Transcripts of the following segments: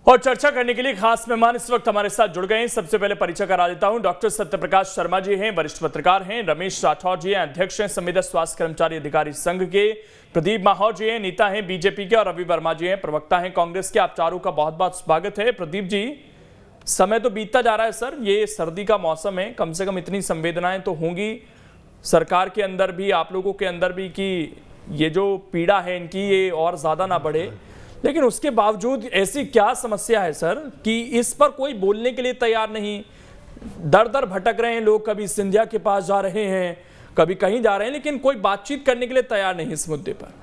और चर्चा करने के लिए खास मेहमान इस वक्त हमारे साथ जुड़ गए हैं। सबसे पहले परिचय करा देता हूं। डॉक्टर सत्यप्रकाश शर्मा जी हैं, वरिष्ठ पत्रकार हैं। रमेश राठौर जी हैं, अध्यक्ष हैं संविदा स्वास्थ्य कर्मचारी अधिकारी संघ के। प्रदीप माहौर जी हैं, नेता हैं बीजेपी के। और रवि वर्मा जी हैं, प्रवक्ता हैं कांग्रेस के। आप चारों का बहुत बहुत स्वागत है। प्रदीप जी, समय तो बीतता जा रहा है सर, ये सर्दी का मौसम है, कम से कम इतनी संवेदनाएं तो होंगी सरकार के अंदर भी, आप लोगों के अंदर भी, कि ये जो पीड़ा है इनकी ये और ज्यादा ना बढ़े। लेकिन उसके बावजूद ऐसी क्या समस्या है सर कि इस पर कोई बोलने के लिए तैयार नहीं? दर दर भटक रहे हैं लोग, कभी सिंधिया के पास जा रहे हैं, कभी कहीं जा रहे हैं, लेकिन कोई बातचीत करने के लिए तैयार नहीं इस मुद्दे पर।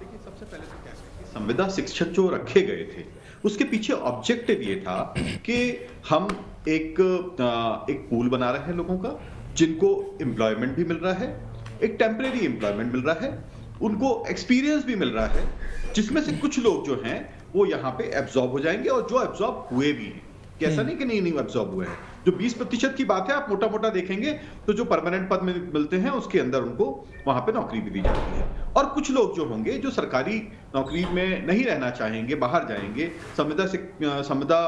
देखिए, सबसे पहले तो क्या है कि संविदा शिक्षक जो रखे गए थे उसके पीछे ऑब्जेक्टिव ये था कि हम एक पूल बना रहे हैं लोगों का, जिनको एम्प्लॉयमेंट भी मिल रहा है, एक टेम्परेरी एम्प्लॉयमेंट मिल रहा है, उनको एक्सपीरियंस भी मिल रहा है, जिसमें से कुछ लोग जो हैं वो यहाँ पे एब्जॉर्ब हो जाएंगे और जो एब्जॉर्ब हुए भी हैं। कैसा नहीं कि नहीं एब्जॉर्ब हुए हैं। जो 20% की बात है, आप मोटा मोटा देखेंगे तो जो परमानेंट पद में मिलते हैं उसके अंदर उनको वहां पे नौकरी भी दी जाती है। और कुछ लोग जो होंगे जो सरकारी नौकरी में नहीं रहना चाहेंगे, बाहर जाएंगे, संविदा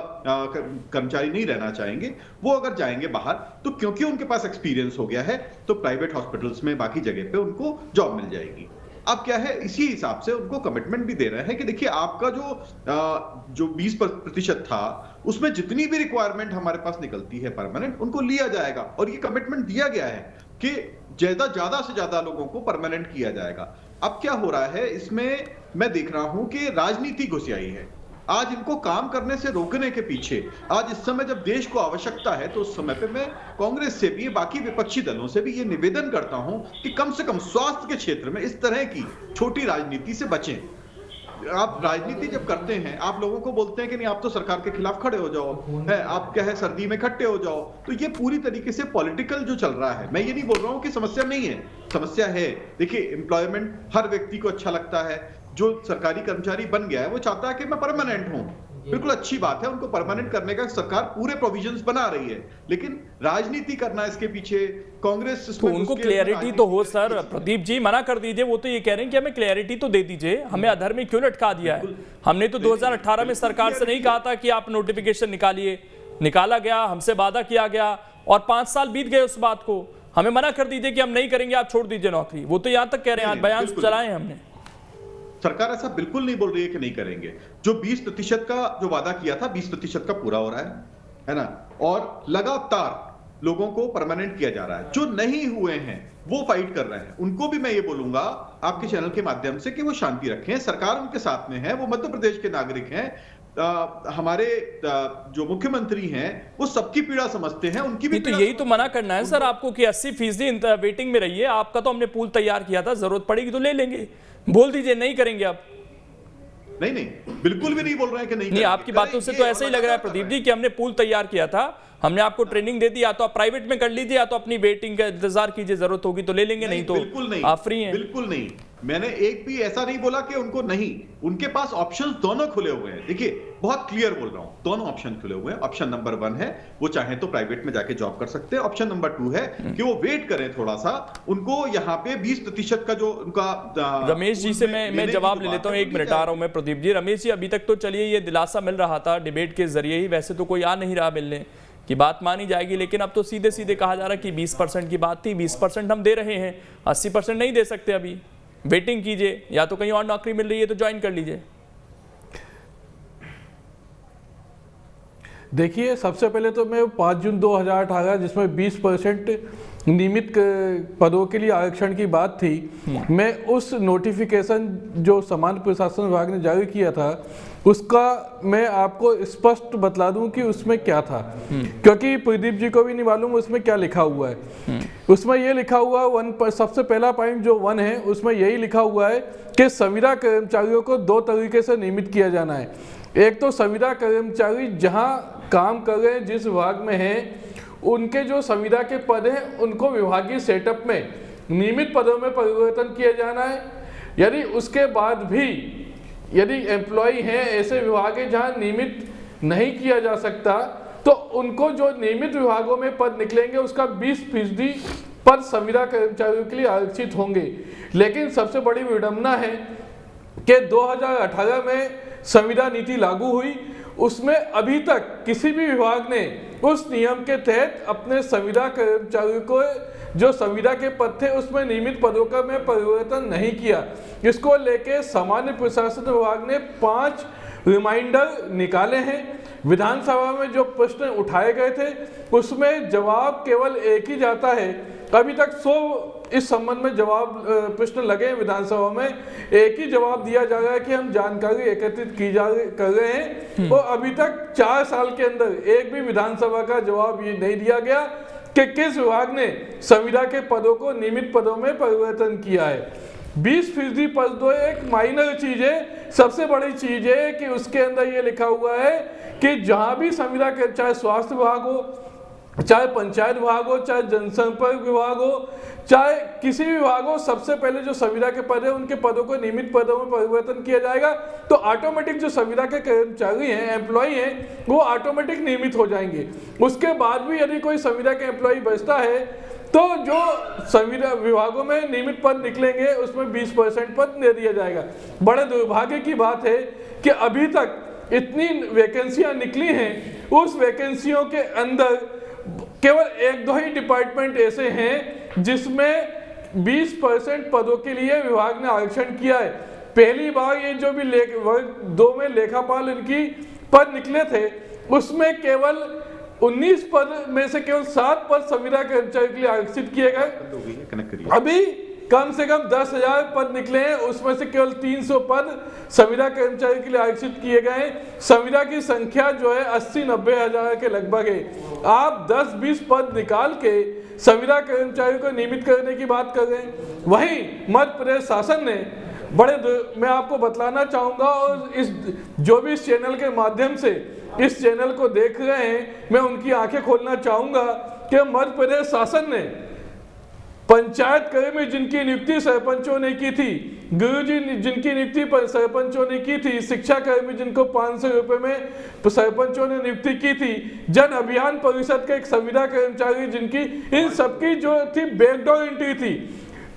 कर्मचारी नहीं रहना चाहेंगे, वो अगर जाएंगे बाहर तो क्योंकि उनके पास एक्सपीरियंस हो गया है तो प्राइवेट हॉस्पिटल्स में, बाकी जगह पे उनको जॉब मिल जाएगी। अब क्या है, इसी हिसाब से उनको कमिटमेंट भी दे रहे हैं कि देखिए, आपका जो 20% था उसमें जितनी भी रिक्वायरमेंट हमारे पास निकलती है परमानेंट, उनको लिया जाएगा। और ये कमिटमेंट दिया गया है कि ज्यादा से ज्यादा लोगों को परमानेंट किया जाएगा। अब क्या हो रहा है, इसमें मैं देख रहा हूं कि राजनीति घुस आई है। आज इनको काम करने से रोकने के पीछे, आज इस समय जब देश को आवश्यकता है, तो उस समय पे मैं कांग्रेस से भी, बाकी विपक्षी दलों से भी ये निवेदन करता हूं कि कम से कम स्वास्थ्य के क्षेत्र में इस तरह की छोटी राजनीति से बचें। आप राजनीति जब करते हैं, आप लोगों को बोलते हैं कि नहीं, आप तो सरकार के खिलाफ खड़े हो जाओ, है आप क्या है, सर्दी में इकट्ठे हो जाओ, तो ये पूरी तरीके से पॉलिटिकल जो चल रहा है। मैं ये नहीं बोल रहा हूं कि समस्या नहीं है, समस्या है। देखिए, एम्प्लॉयमेंट हर व्यक्ति को अच्छा लगता है। जो सरकारी कर्मचारी बन गया है वो चाहता है कि मैं परमानेंट हूं, बिल्कुल अच्छी बात है, उनको परमानेंट करने का सरकार पूरे प्रोविजंस बना रही है। लेकिन राजनीति करना इसके पीछे, कांग्रेस तो उनको क्लैरिटी तो हो सर। प्रदीप जी, मना कर दीजिए। वो तो ये कह रहे हैं कि हमें क्लैरिटी तो दे दीजिए, हमें अधर में क्यों लटका दिया है? हमने तो 2018 में सरकार से नहीं कहा था कि आप नोटिफिकेशन निकालिए, निकाला गया, हमसे वादा किया गया और 5 साल बीत गए उस बात को। हमें मना कर दीजिए कि हम नहीं करेंगे, आप छोड़ दीजिए नौकरी। वो तो यहां तक कह रहे हैं, बयान चलाए हमने। सरकार ऐसा बिल्कुल नहीं बोल रही है कि नहीं करेंगे। जो 20% का जो वादा किया था, 20% का पूरा हो रहा है ना, और लगातार लोगों को परमानेंट किया जा रहा है। जो नहीं हुए हैं वो फाइट कर रहे हैं। उनको भी मैं ये बोलूंगा आपके चैनल के माध्यम से कि वो शांति रखें, सरकार उनके साथ में है, वो मध्य प्रदेश के नागरिक हैं। हमारे जो मुख्यमंत्री हैं वो सबकी पीड़ा समझते हैं, उनकी भी तो यही तो मना करना है सर आपको कि 80% वेटिंग में रहिए। आपका तो हमने पूल तैयार किया था, जरूरत पड़ेगी तो ले लेंगे। बोल दीजिए नहीं करेंगे आप। नहीं, बिल्कुल भी नहीं बोल रहे हैं कि नहीं आपकी बातों से तो ऐसा ही लग रहा है प्रदीप जी कि हमने पूल तैयार किया था, हमने आपको ट्रेनिंग दे दी, या तो आप प्राइवेट में कर लीजिए या तो अपनी वेटिंग का इंतजार कीजिए, जरूरत होगी तो ले लेंगे, नहीं तो बिल्कुल नहीं, आप फ्री हैं। बिल्कुल नहीं, मैंने एक भी ऐसा नहीं बोला कि उनको नहीं, उनके पास ऑप्शंस दोनों खुले हुए हैं। देखिए, बहुत क्लियर बोल रहा हूं, दोनों ऑप्शन खुले हुए हैं। ऑप्शन नंबर 1 है वो चाहे तो प्राइवेट में जाके जॉब कर सकते हैं। ऑप्शन नंबर 2 है कि वो वेट करें थोड़ा सा, उनको यहाँ पे 20% का जो उनका। रमेश जी से मैं जवाब ले लेता हूँ, 1 मिनट आ रहा हूँ मैं। प्रदीप जी, रमेश जी, अभी तक तो चलिए ये दिलासा मिल रहा था डिबेट के जरिए ही, वैसे तो कोई आ नहीं रहा मिलने की, बात मानी जाएगी, लेकिन अब तो सीधे सीधे कहा जा रहा है कि 20% की बात थी, 20% हम दे रहे हैं, 80% नहीं दे सकते। अभी वेटिंग कीजिए, या तो कहीं और नौकरी मिल रही है तो ज्वाइन कर लीजिए। देखिए, सबसे पहले तो मैं 5 जून 2018 जिसमें 20% नियमित पदों के लिए आरक्षण की बात थी, मैं उस नोटिफिकेशन जो सामान्य प्रशासन विभाग ने जारी किया था उसका मैं आपको स्पष्ट बतला दूं कि उसमें क्या था, क्योंकि प्रदीप जी को भी नहीं मालूम उसमें क्या लिखा हुआ है। उसमें ये लिखा हुआ 1 पर सबसे पहला पॉइंट जो 1 है उसमें यही लिखा हुआ है कि संविदा कर्मचारियों को 2 तरीके से नियमित किया जाना है। एक तो संविदा कर्मचारी जहां काम कर रहे हैं, जिस विभाग में हैं, उनके जो संविदा के पद हैं उनको विभागीय सेटअप में नियमित पदों में परिवर्तन किया जाना है। यदि उसके बाद भी यदि एम्प्लॉय हैं ऐसे विभाग है जहां नियमित नहीं किया जा सकता, तो उनको जो नियमित विभागों में पद निकलेंगे उसका 20% पद संविदा कर्मचारियों के लिए आरक्षित होंगे। लेकिन सबसे बड़ी विडंबना है कि 2018 में संविदा नीति लागू हुई, उसमें अभी तक किसी भी विभाग ने उस नियम के तहत अपने संविदा कर्मचारियों को जो संविदा के पद थे उसमें नियमित पदों का में परिवर्तन नहीं किया। इसको लेके सामान्य प्रशासन विभाग ने 5 रिमाइंडर निकाले हैं। विधानसभा में जो प्रश्न उठाए गए थे उसमें जवाब केवल एक ही जाता है। अभी तक 100 इस संबंध में जवाब प्रश्न लगे हैं विधानसभा में, एक ही जवाब दिया जा रहा है कि हम जानकारी एकत्रित कर रहे हैं। और अभी तक 4 साल के अंदर एक भी विधानसभा का जवाब ये नहीं दिया गया कि किस विभाग ने संविदा के पदों को नियमित पदों में परिवर्तन किया है। 20% पद तो एक माइनर चीज है, सबसे बड़ी चीज है कि उसके अंदर ये लिखा हुआ है कि जहां भी संविदा के, चाहे स्वास्थ्य विभाग हो, चाहे पंचायत विभाग हो, चाहे जनसंपर्क विभाग हो, चाहे किसी भी विभाग हो, सबसे पहले जो संविदा के पद है उनके पदों को नियमित पदों में परिवर्तन किया जाएगा। तो ऑटोमेटिक जो संविदा के कर्मचारी हैं, एम्प्लॉय हैं, वो ऑटोमेटिक नियमित हो जाएंगे। उसके बाद भी यदि कोई संविदा के एम्प्लॉय बचता है तो जो संविदा विभागों में नियमित पद निकलेंगे उसमें 20% पद दे दिया जाएगा। बड़े दुर्भाग्य की बात है कि अभी तक इतनी वैकेंसियां निकली हैं, उस वैकेंसियों के अंदर केवल 1-2 ही डिपार्टमेंट ऐसे हैं जिसमें 20% पदों के लिए विभाग ने आरक्षण किया है। पहली बार ये जो भी वर्ग 2 में लेखापाल इनकी पद निकले थे उसमें केवल 19 पद में से केवल 7 पद संविदा कर्मचारी के लिए आरक्षित किए गए। अभी कम से कम 10,000 पद निकले हैं, उसमें से केवल 300 पद संविदा कर्मचारी के लिए आरक्षित किए गए हैं। संविदा की संख्या जो है 80-90 हजार के लगभग है। आप 10-20 पद निकाल के संविदा कर्मचारियों को नियमित करने की बात कर रहे हैं। वहीं मध्य प्रदेश शासन ने मैं आपको बतलाना चाहूंगा, और इस जो भी इस चैनल के माध्यम से इस चैनल को देख रहे हैं, मैं उनकी आंखें खोलना चाहूंगा कि मध्य प्रदेश शासन ने पंचायत कर्मी जिनकी नियुक्ति सरपंचों ने की थी, गुरुजी जिनकी नियुक्ति सरपंचों ने की थी, शिक्षा कर्मी जिनको 500 रुपए में सरपंचों ने नियुक्ति की थी, जन अभियान परिषद के एक संविदा कर्मचारी जिनकी, इन सबकी जो थी बैकडोर एंट्री थी,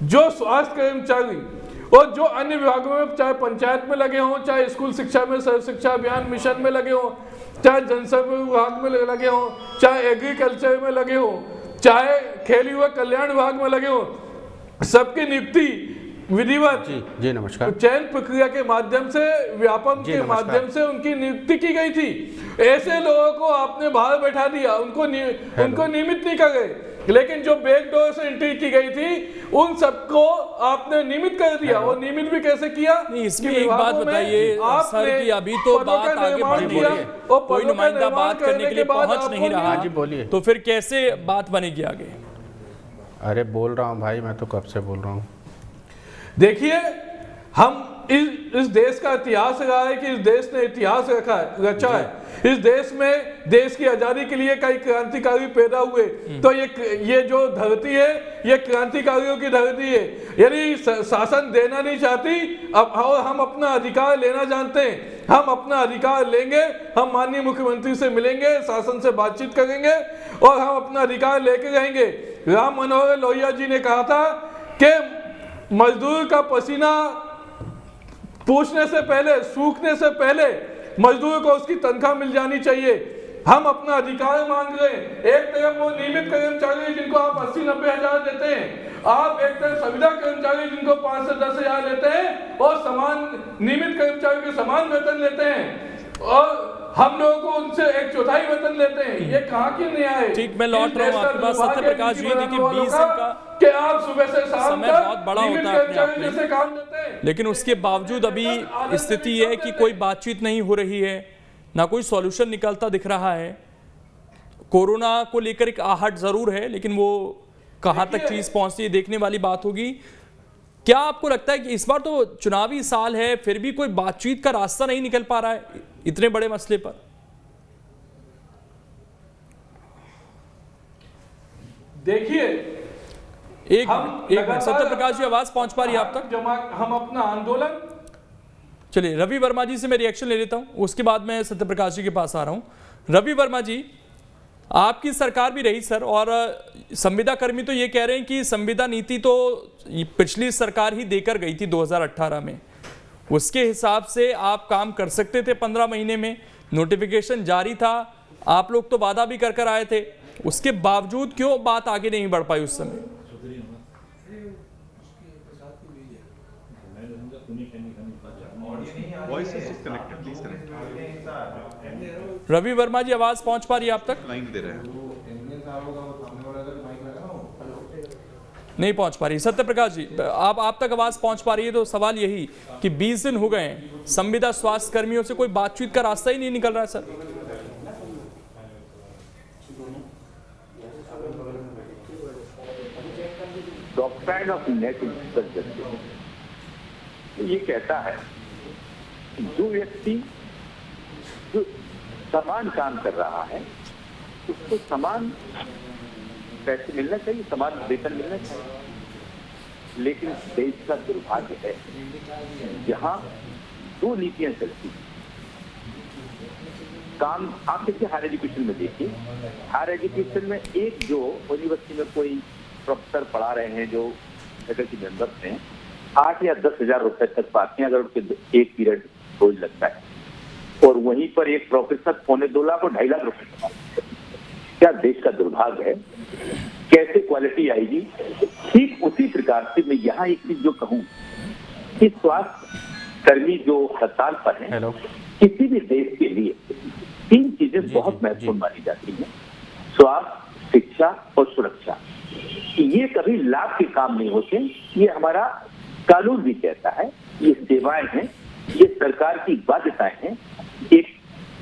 जो स्वास्थ्य कर्मचारी और जो अन्य विभागों में, चाहे पंचायत में लगे हों, चाहे स्कूल शिक्षा में सर्व शिक्षा अभियान मिशन में लगे हों, चाहे जनसंपर्क विभाग में लगे हों, चाहे एग्रीकल्चर में लगे हों, चाहे खेल युवा कल्याण विभाग में लगे हों, सबकी नियुक्ति विधिवत जी नमस्कार चयन प्रक्रिया के माध्यम से, व्यापम के माध्यम से उनकी नियुक्ति की गई थी। ऐसे लोगों को आपने बाहर बैठा दिया, उनको नियमित नहीं कर गए, लेकिन जो बैकडोर से एंट्री की गई थी उन सबको आपने नियमित कर दिया। और नियमित भी कैसे किया? इसमें एक बात बताइए सर कि अभी तो बात आगे बढ़ रही है, कोई नुमाइंदा बात करने के लिए पहुंच नहीं रहा। जी बोलिए। तो फिर कैसे बात बनेगी आगे? अरे बोल रहा हूँ भाई, मैं तो कब से बोल रहा हूँ। देखिए, हम इस देश का इतिहास रहा है कि इस देश ने इतिहास रचा है। इस देश में देश की आजादी के लिए कई क्रांतिकारी पैदा हुए, तो ये जो धरती है ये क्रांतिकारियों की धरती है। यदि शासन देना नहीं चाहती, अब हम अपना अधिकार लेना जानते हैं, हम अपना अधिकार लेंगे, हम माननीय मुख्यमंत्री से मिलेंगे, शासन से बातचीत करेंगे और हम अपना अधिकार लेके रहेंगे। राम मनोहर लोहिया जी ने कहा था कि मजदूर का पसीना पूछने से पहले, सूखने से पहले मजदूर को उसकी तनख्वाह मिल जानी चाहिए। हम अपना अधिकार मांग रहे हैं। एक तरफ वो नियमित कर्मचारी जिनको आप 80-90 हजार देते हैं, आप एक तरफ संविदा कर्मचारी जिनको 5 से 10 हजार लेते हैं और समान नियमित कर्मचारी के समान वेतन लेते हैं, और हम लोगों को उनसे 1/4 वेतन लेते हैं। ये कहाँ की न्याय है? ठीक, मैं लौट रहा हूँ आपके पास। सत्य प्रकाश जी, देखिए 20 का कि आप सुबह से शाम समय बहुत बड़ा होता है अपने आप में, काम देते हैं, लेकिन उसके बावजूद अभी स्थिति ये है कि कोई बातचीत नहीं हो रही है, ना कोई सॉल्यूशन निकलता दिख रहा है। कोरोना को लेकर एक आहट जरूर है, लेकिन वो कहां तक चीज पहुंचती है देखने वाली बात होगी। क्या आपको लगता है कि इस बार तो चुनावी साल है, फिर भी कोई बातचीत का रास्ता नहीं निकल पा रहा है इतने बड़े मसले पर? देखिए, एक मिनट सत्य प्रकाश जी, आवाज पहुंच पा रही है आप तक? हम अपना आंदोलन, चलिए रवि वर्मा जी से मैं रिएक्शन ले लेता हूं, उसके बाद मैं सत्य प्रकाश जी के पास आ रहा हूं। रवि वर्मा जी, आपकी सरकार भी रही सर, और संविदा कर्मी तो ये कह रहे हैं कि संविदा नीति तो पिछली सरकार ही देकर गई थी 2018 में, उसके हिसाब से आप काम कर सकते थे 15 महीने में, नोटिफिकेशन जारी था, आप लोग तो वादा भी कर आए थे, उसके बावजूद क्यों बात आगे नहीं बढ़ पाई उस समय? रवि वर्मा जी, आवाज पहुंच पा रही है आप तक? लाइन दे रहे हैं, नहीं पहुंच पा रही। सत्य प्रकाश जी, आप तक आवाज पहुंच पा रही है तो सवाल यही कि 20 दिन हो गए हैं, संविदा स्वास्थ्य कर्मियों से कोई बातचीत का रास्ता ही नहीं निकल रहा है सर। डॉक्ट्राइन ऑफ नेट ये कहता है कि जो व्यक्ति जो समान काम कर रहा है उसको समान पैसे मिलना चाहिए, समान वेतन मिलना चाहिए। लेकिन देश का दुर्भाग्य है जहां दो नीतियां चलती हैं। काम आप देखिए, हायर एजुकेशन में देखिए, हायर एजुकेशन में एक जो यूनिवर्सिटी में कोई प्रोफेसर पढ़ा रहे हैं, जो फैकल्टी मेंबर्स हैं, 8 या 10 हजार रुपए तक पाते हैं अगर उनके एक पीरियड रोज लगता है, और वहीं पर एक प्रोफेसर 2.25 लाख और 2.5 लाख रुपए कमाते हैं। क्या देश का दुर्भाग्य है? कैसे क्वालिटी आएगी? ठीक उसी प्रकार से मैं यहाँ एक चीज जो कहूँ कि स्वास्थ्य कर्मी जो हड़ताल पर हैं, किसी भी देश के लिए 3 चीजें बहुत महत्वपूर्ण मानी जाती हैं: स्वास्थ्य, शिक्षा और सुरक्षा। ये कभी लाभ के काम नहीं होते, ये हमारा कानून भी कहता है, ये सेवाएं हैं, ये सरकार की बाध्यताएं हैं। एक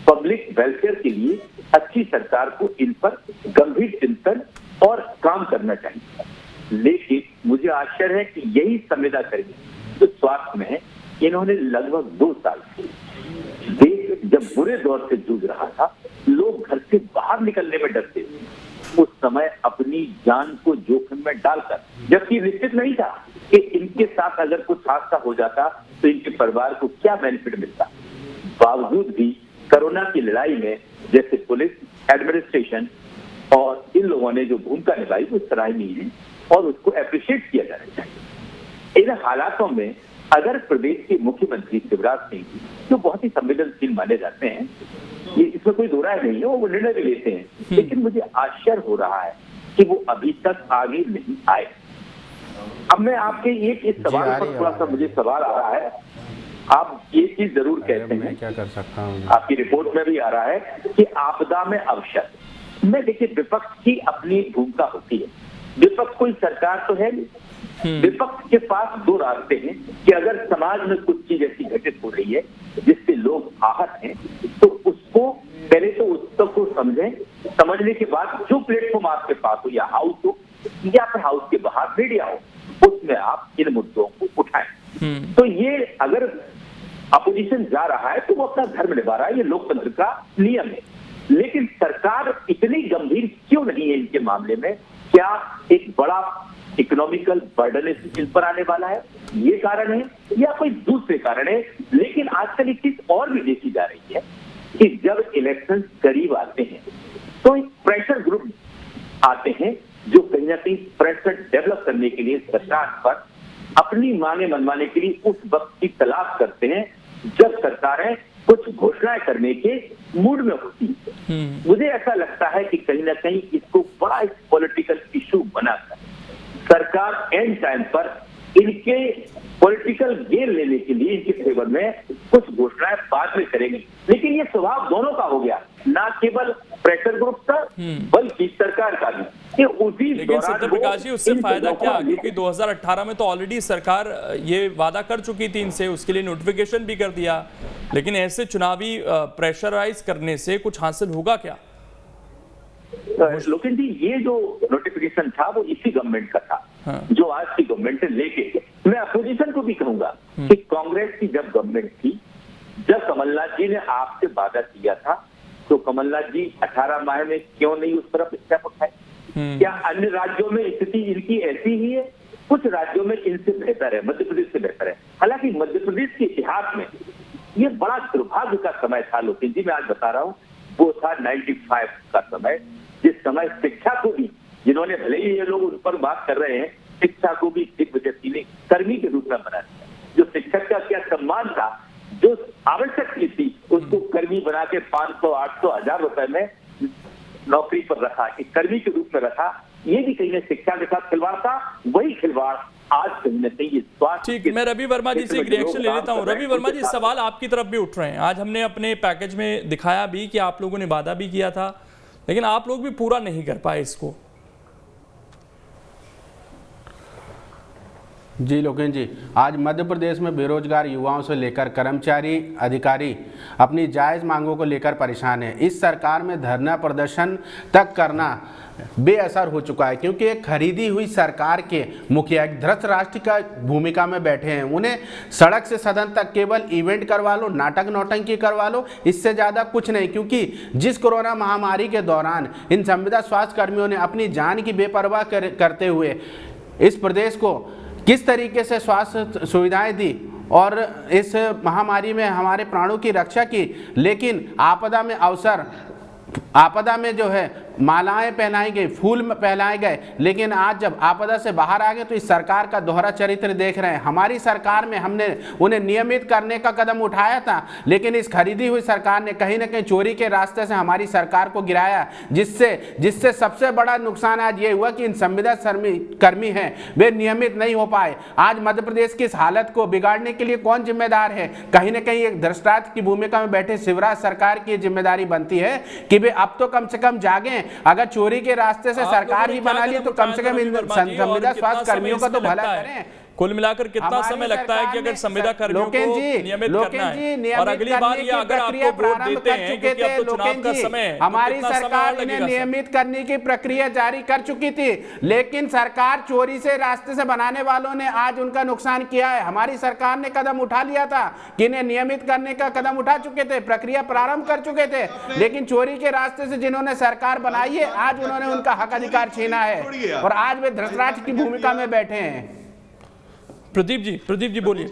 पब्लिक वेलफेयर के लिए अच्छी सरकार को इन पर गंभीर चिंतन और काम करना चाहिए। लेकिन मुझे आश्चर्य है कि यही संविदा कर्मी जो स्वास्थ्य में है, इन्होंने लगभग 2 साल देश जब बुरे दौर से जूझ रहा था, लोग घर से बाहर निकलने में डरते थे, उस समय अपनी जान को जोखिम में डालकर, जबकि निश्चित नहीं था कि इनके साथ अगर कुछ हादसा हो जाता तो इनके परिवार को क्या बेनिफिट मिलता, बावजूद भी कोरोना की लड़ाई में जैसे पुलिस, एडमिनिस्ट्रेशन और इन लोगों ने जो भूमिका निभाई वो सराहनीय है और उसको अप्रिशिएट किया जाना चाहिए। इन हालातों में अगर प्रदेश के मुख्यमंत्री शिवराज सिंह, जो बहुत ही संवेदनशील माने जाते हैं, ये इसमें कोई दो राय नहीं है, वो निर्णय भी लेते हैं, लेकिन मुझे आश्चर्य हो रहा है कि वो अभी तक आगे नहीं आए। अब मैं आपके इस सवाल पर थोड़ा सा मुझे सवाल आ रहा है। आप ये चीज जरूर कहते हैं, क्या कर सकता हूँ, आपकी रिपोर्ट में भी आ रहा है कि आपदा में अवसर। मैं देखिए, विपक्ष की अपनी भूमिका होती है, विपक्ष कोई सरकार तो है नहीं। विपक्ष के पास 2 रास्ते हैं कि अगर समाज में कुछ चीज ऐसी घटित हो रही है जिससे लोग आहत हैं, तो उसको पहले तो उत्सव को समझें, समझने के बाद जो प्लेटफॉर्म आपके पास हो, या हाउस हो या फिर हाउस के बाहर मीडिया हो, उसमें आप इन मुद्दों को उठाएं। तो ये अगर अपोजिशन जा रहा है तो वो अपना धर्म निभा रहा है, ये लोकतंत्र का नियम है। लेकिन सरकार इतनी गंभीर क्यों नहीं है इनके मामले में? क्या एक बड़ा इकोनॉमिकल बर्डन इन पर आने वाला है, ये कारण है, या कोई दूसरे कारण है? लेकिन आजकल एक चीज और भी देखी जा रही है कि जब इलेक्शन करीब आते हैं तो एक प्रेशर ग्रुप आते हैं जो कहीं ना कहीं प्रेशर डेवलप करने के लिए सरकार पर अपनी मांगे मनवाने के लिए उस वक्त की तलाश करते हैं जब सरकारें कुछ घोषणाएं करने के मूड में होती है। मुझे ऐसा लगता है कि कहीं ना कहीं इसको बड़ा एक पॉलिटिकल इशू बनाकर सरकार एंड टाइम पर इनके पॉलिटिकल गेन लेने के लिए इनके फेवर में कुछ घोषणाएं बाद में करेंगी। लेकिन ये स्वभाव दोनों का हो गया, ना केवल प्रेशर ग्रुप का बल्कि सरकार का भी। लेकिन सत्य प्रकाश जी, उससे फायदा क्या? क्योंकि 2018 में तो ऑलरेडी सरकार ये वादा कर चुकी थी इनसे, उसके लिए नोटिफिकेशन भी कर दिया, लेकिन ऐसे चुनावी प्रेशराइज करने से कुछ हासिल होगा क्या? लोकेश जी, ये जो नोटिफिकेशन था वो इसी गवर्नमेंट का था। हाँ। जो आज की गवर्नमेंट लेके, मैं अपोजिशन को भी कहूंगा कि कांग्रेस की जब गवर्नमेंट थी, जब कमलनाथ जी ने आपसे वादा किया था, तो कमलनाथ जी 18 माह में क्यों नहीं उस तरफ स्टेप उठाए? क्या अन्य राज्यों में स्थिति इनकी ऐसी ही है? कुछ राज्यों में इनसे बेहतर है, मध्य प्रदेश से बेहतर है। हालांकि मध्य प्रदेश के इतिहास में ये बड़ा दुर्भाग्य का समय था लोकेश जी, मैं आज बता रहा हूँ, वो था 95 का समय, जिस समय शिक्षा को भी, जिन्होंने भले ही ये लोग उन पर बात कर रहे हैं, शिक्षा को भी दिग्विजयशील कर्मी के रूप में बना दिया, जो शिक्षक का क्या सम्मान था, जो आवश्यक चीज थी, उसको कर्मी बना के 500, 800, 1000 रुपए में नौकरी पर रखा, एक कर्मी के रूप में रखा। ये भी कहीं शिक्षा के साथ खिलवाड़ था। वही खिलवाड़ आज कहीं न कहीं स्वास्थ्य। ठीक, मैं रवि वर्मा जी से एक रिएक्शन ले लेता हूं। रवि वर्मा जी, सवाल आपकी तरफ भी उठ रहे हैं। आज हमने अपने पैकेज में दिखाया भी कि आप लोगों ने वादा भी किया था, लेकिन आप लोग भी पूरा नहीं कर पाए इसको। जी लोकेश जी, आज मध्य प्रदेश में बेरोजगार युवाओं से लेकर कर्मचारी अधिकारी अपनी जायज़ मांगों को लेकर परेशान है। इस सरकार में धरना प्रदर्शन तक करना बेअसर हो चुका है, क्योंकि एक खरीदी हुई सरकार के मुखिया एक धृतराष्ट्र का भूमिका में बैठे हैं। उन्हें सड़क से सदन तक केवल इवेंट करवा लो, नाटक नौटंकी करवा लो, इससे ज़्यादा कुछ नहीं। क्योंकि जिस कोरोना महामारी के दौरान इन संविदा स्वास्थ्य कर्मियों ने अपनी जान की बेपरवाह करते हुए इस प्रदेश को किस तरीके से स्वास्थ्य सुविधाएं दी और इस महामारी में हमारे प्राणों की रक्षा की, लेकिन आपदा में जो है मालाएं पहनाई गई, फूल पहनाए गए, लेकिन आज जब आपदा से बाहर आ गए तो इस सरकार का दोहरा चरित्र देख रहे हैं। हमारी सरकार में हमने उन्हें नियमित करने का कदम उठाया था, लेकिन इस खरीदी हुई सरकार ने कहीं ना कहीं चोरी के रास्ते से हमारी सरकार को गिराया, जिससे सबसे बड़ा नुकसान आज ये हुआ कि इन संविदा कर्मी हैं वे नियमित नहीं हो पाए। आज मध्य प्रदेश की इस हालत को बिगाड़ने के लिए कौन जिम्मेदार है? कहीं ना कहीं एक धृतराष्ट्र की भूमिका में बैठे शिवराज सरकार की जिम्मेदारी बनती है कि वे अब तो कम से कम जागें। अगर चोरी के रास्ते से सरकार ही बना ली तो कम से कम इन संविदा स्वास्थ्य कर्मियों का तो भला करें। कुल मिलाकर कितना समय लगता है कि अगर संविदा कर्मियों को नियमित करना है? और अगली बार ये अगर आपको वोट देते हैं, क्योंकि अब तो चुनाव का समय है, हमारी सरकार इन्हें नियमित करने की प्रक्रिया जारी कर चुकी थी, लेकिन सरकार चोरी से रास्ते से बनाने वालों ने आज उनका नुकसान किया है। हमारी सरकार ने कदम उठा लिया था कि इन्हें नियमित करने का कदम उठा चुके थे, प्रक्रिया प्रारंभ कर चुके थे, लेकिन चोरी के रास्ते से जिन्होंने सरकार बनाई है आज उन्होंने उनका हक अधिकार छीना है और आज वे धृतराष्ट्र की भूमिका में बैठे हैं। प्रदीप जी बोलिए।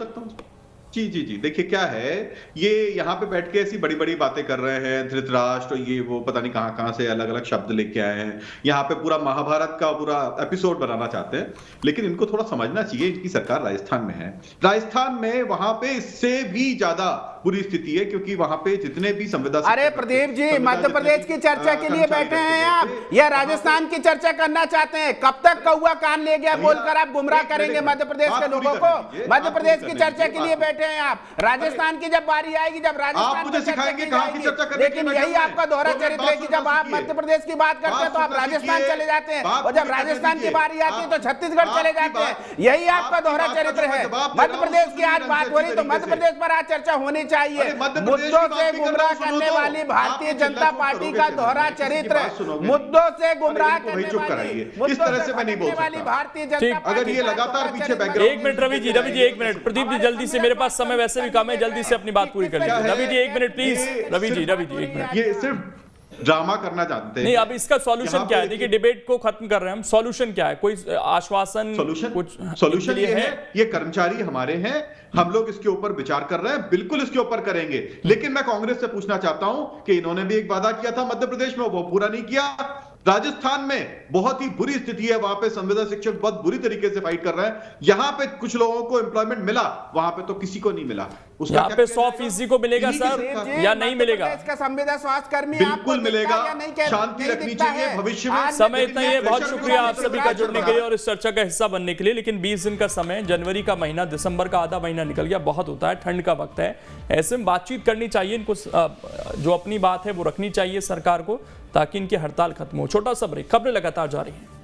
जी देखिए क्या है, ये यहाँ पे बैठ के ऐसी बड़ी बड़ी बातें कर रहे हैं, धृतराष्ट्र ये वो पता नहीं कहां से अलग अलग शब्द लेके आए हैं, यहाँ पे पूरा महाभारत का पूरा एपिसोड बनाना चाहते हैं। लेकिन इनको थोड़ा समझना चाहिए, इनकी सरकार राजस्थान में है, राजस्थान में वहां पे इससे भी ज्यादा बुरी स्थिति है, क्योंकि वहां पे जितने भी संविदा। अरे प्रदीप जी, मध्य प्रदेश की चर्चा के लिए बैठे हैं आप या राजस्थान की चर्चा करना चाहते हैं? कब तक कौवा कान ले गया बोलकर आप गुमराह करेंगे मध्य प्रदेश के लोगों को? मध्य प्रदेश की चर्चा के लिए बैठे हैं आप। राजस्थान की जब बारी आएगी, जब राजस्थान की चर्चा की जाएगी, लेकिन यही आपका दोहरा चरित्र है कि जब आप मध्य प्रदेश की बात करते हैं तो आप राजस्थान चले जाते हैं, और जब राजस्थान की बारी आती है तो छत्तीसगढ़ चले जाते हैं। यही आपका दोहरा चरित्र है। मध्य प्रदेश की आज बात हो रही तो मध्य प्रदेश पर आज चर्चा होनी चाहिए। मुद्दों से गुमराह करने वाली भारतीय जनता पार्टी का दोहरा चरित्र, मुद्दों से गुमराह करने वाली भारतीय जनता पार्टी। अगर ये लगातार पीछे एक मिनट रवि जी एक मिनट। प्रदीप जी जल्दी से, मेरे पास समय वैसे भी कम है, जल्दी से अपनी बात पूरी कर लीजिए। Ravi ji 1 minute please. Ravi ji 1 minute. ये सिर्फ ड्रामा करना जानते हैं। नहीं, अब इसका सॉल्यूशन क्या है? देखिए डिबेट को खत्म कर रहे हैं हम, सॉल्यूशन क्या है? कोई आश्वासन? सॉल्यूशन ये है, ये कर्मचारी हमारे हैं, हम लोग इसके ऊपर विचार कर रहे हैं, बिल्कुल इसके ऊपर करेंगे। लेकिन मैं कांग्रेस से पूछना चाहता हूं कि इन्होंने भी एक वादा किया था मध्य प्रदेश में, वो पूरा नहीं किया। राजस्थान में बहुत ही बुरी स्थिति है, वहां पे संविदा शिक्षक बहुत बुरी तरीके से फाइट कर रहे हैं। यहाँ पे कुछ लोगों को एम्प्लॉयमेंट मिला, वहां पे तो किसी को नहीं मिला। यहाँ पे 100% को मिलेगा सर या नहीं मिलेगा? इसका संविदा स्वास्थ्य कर्मी बिल्कुल मिलेगा, शांति रखनी चाहिए भविष्य में। समय इतना ही है, बहुत शुक्रिया आप सभी का जुड़ने के लिए और इस चर्चा का हिस्सा बनने के लिए। लेकिन 20 दिन का समय, जनवरी का महीना, दिसंबर का आधा महीना निकल गया, बहुत होता है, ठंड का वक्त है, ऐसे में बातचीत करनी चाहिए इनको, जो अपनी बात है वो रखनी चाहिए सरकार को, ताकि इनकी हड़ताल खत्म हो। छोटा सा ब्रेक, खबरें लगातार जारी हैं।